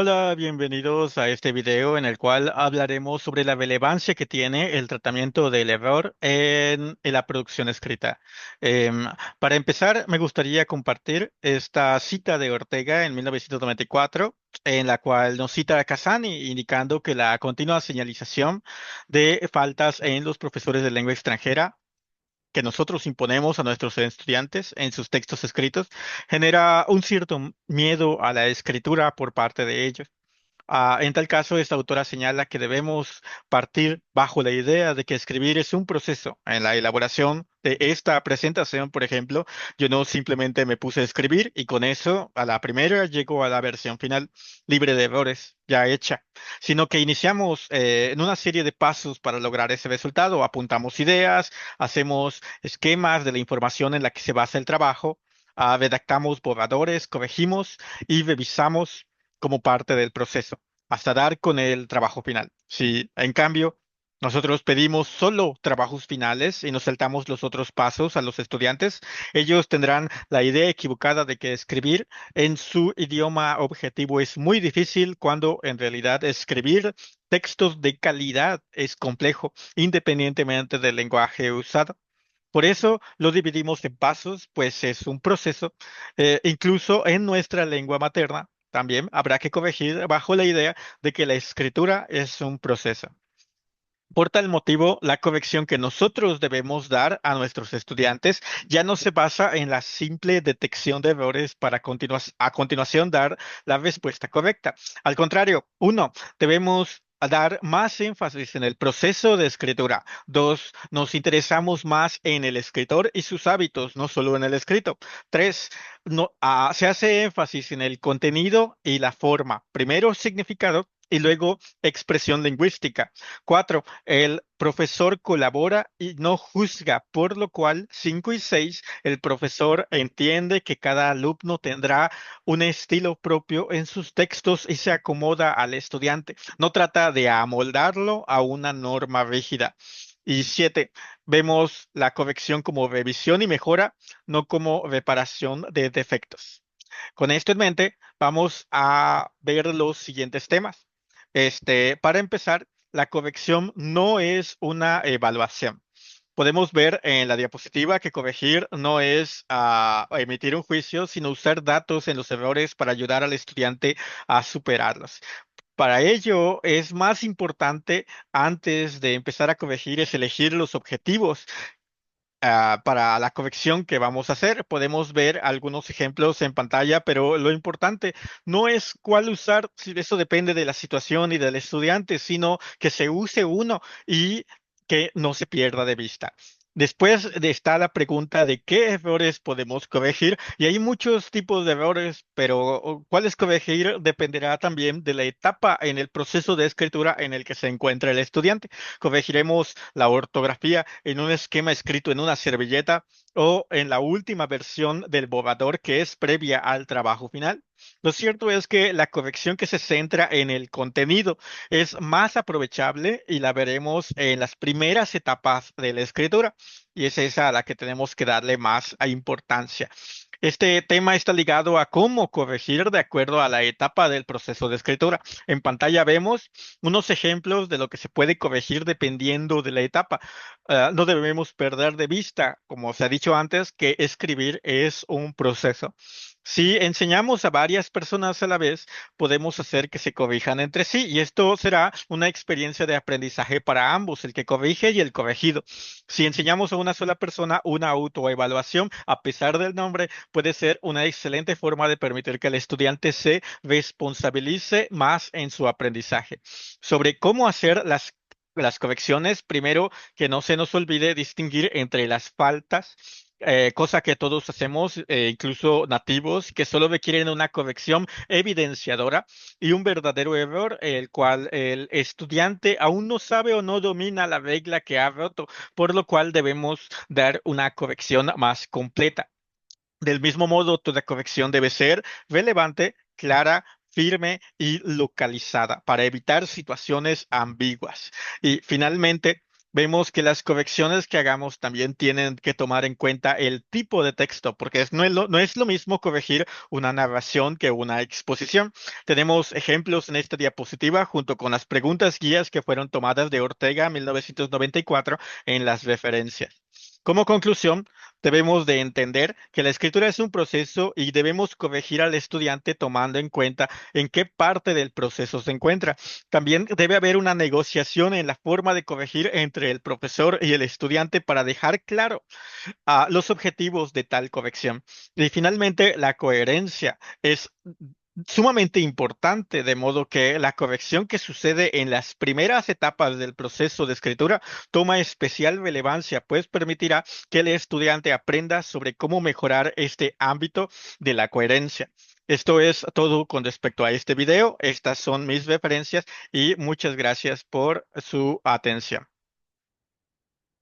Hola, bienvenidos a este video en el cual hablaremos sobre la relevancia que tiene el tratamiento del error en la producción escrita. Em, para empezar, me gustaría compartir esta cita de Ortega en 1994, en la cual nos cita a Casani, indicando que la continua señalización de faltas en los profesores de lengua extranjera que nosotros imponemos a nuestros estudiantes en sus textos escritos genera un cierto miedo a la escritura por parte de ellos. En tal caso, esta autora señala que debemos partir bajo la idea de que escribir es un proceso. En la elaboración de esta presentación, por ejemplo, yo no simplemente me puse a escribir y con eso a la primera llego a la versión final libre de errores, ya hecha, sino que iniciamos en una serie de pasos para lograr ese resultado. Apuntamos ideas, hacemos esquemas de la información en la que se basa el trabajo, redactamos borradores, corregimos y revisamos como parte del proceso, hasta dar con el trabajo final. Si, en cambio, nosotros pedimos solo trabajos finales y nos saltamos los otros pasos a los estudiantes, ellos tendrán la idea equivocada de que escribir en su idioma objetivo es muy difícil, cuando en realidad escribir textos de calidad es complejo, independientemente del lenguaje usado. Por eso lo dividimos en pasos, pues es un proceso. Incluso en nuestra lengua materna también habrá que corregir bajo la idea de que la escritura es un proceso. Por tal motivo, la corrección que nosotros debemos dar a nuestros estudiantes ya no se basa en la simple detección de errores para a continuación dar la respuesta correcta. Al contrario, uno, debemos dar más énfasis en el proceso de escritura. Dos, nos interesamos más en el escritor y sus hábitos, no solo en el escrito. Tres, se hace énfasis en el contenido y la forma. Primero, significado y luego expresión lingüística. Cuatro, el profesor colabora y no juzga, por lo cual 5 y 6, el profesor entiende que cada alumno tendrá un estilo propio en sus textos y se acomoda al estudiante. No trata de amoldarlo a una norma rígida. Y 7, vemos la corrección como revisión y mejora, no como reparación de defectos. Con esto en mente, vamos a ver los siguientes temas. Para empezar, la corrección no es una evaluación. Podemos ver en la diapositiva que corregir no es emitir un juicio, sino usar datos en los errores para ayudar al estudiante a superarlos. Para ello, es más importante, antes de empezar a corregir, es elegir los objetivos para la corrección que vamos a hacer. Podemos ver algunos ejemplos en pantalla, pero lo importante no es cuál usar, si eso depende de la situación y del estudiante, sino que se use uno y que no se pierda de vista. Después está la pregunta de qué errores podemos corregir, y hay muchos tipos de errores, pero cuáles corregir dependerá también de la etapa en el proceso de escritura en el que se encuentra el estudiante. Corregiremos la ortografía en un esquema escrito en una servilleta o en la última versión del borrador que es previa al trabajo final. Lo cierto es que la corrección que se centra en el contenido es más aprovechable y la veremos en las primeras etapas de la escritura, y es esa a la que tenemos que darle más importancia. Este tema está ligado a cómo corregir de acuerdo a la etapa del proceso de escritura. En pantalla vemos unos ejemplos de lo que se puede corregir dependiendo de la etapa. No debemos perder de vista, como se ha dicho antes, que escribir es un proceso. Si enseñamos a varias personas a la vez, podemos hacer que se corrijan entre sí, y esto será una experiencia de aprendizaje para ambos, el que corrige y el corregido. Si enseñamos a una sola persona, una autoevaluación, a pesar del nombre, puede ser una excelente forma de permitir que el estudiante se responsabilice más en su aprendizaje. Sobre cómo hacer las correcciones, primero que no se nos olvide distinguir entre las faltas, cosa que todos hacemos, incluso nativos, que solo requieren una corrección evidenciadora, y un verdadero error, el cual el estudiante aún no sabe o no domina la regla que ha roto, por lo cual debemos dar una corrección más completa. Del mismo modo, toda corrección debe ser relevante, clara, firme y localizada para evitar situaciones ambiguas. Y finalmente, vemos que las correcciones que hagamos también tienen que tomar en cuenta el tipo de texto, porque no es lo mismo corregir una narración que una exposición. Tenemos ejemplos en esta diapositiva junto con las preguntas guías que fueron tomadas de Ortega 1994 en las referencias. Como conclusión, debemos de entender que la escritura es un proceso y debemos corregir al estudiante tomando en cuenta en qué parte del proceso se encuentra. También debe haber una negociación en la forma de corregir entre el profesor y el estudiante para dejar claro los objetivos de tal corrección. Y finalmente, la coherencia es sumamente importante, de modo que la corrección que sucede en las primeras etapas del proceso de escritura toma especial relevancia, pues permitirá que el estudiante aprenda sobre cómo mejorar este ámbito de la coherencia. Esto es todo con respecto a este video. Estas son mis referencias y muchas gracias por su atención.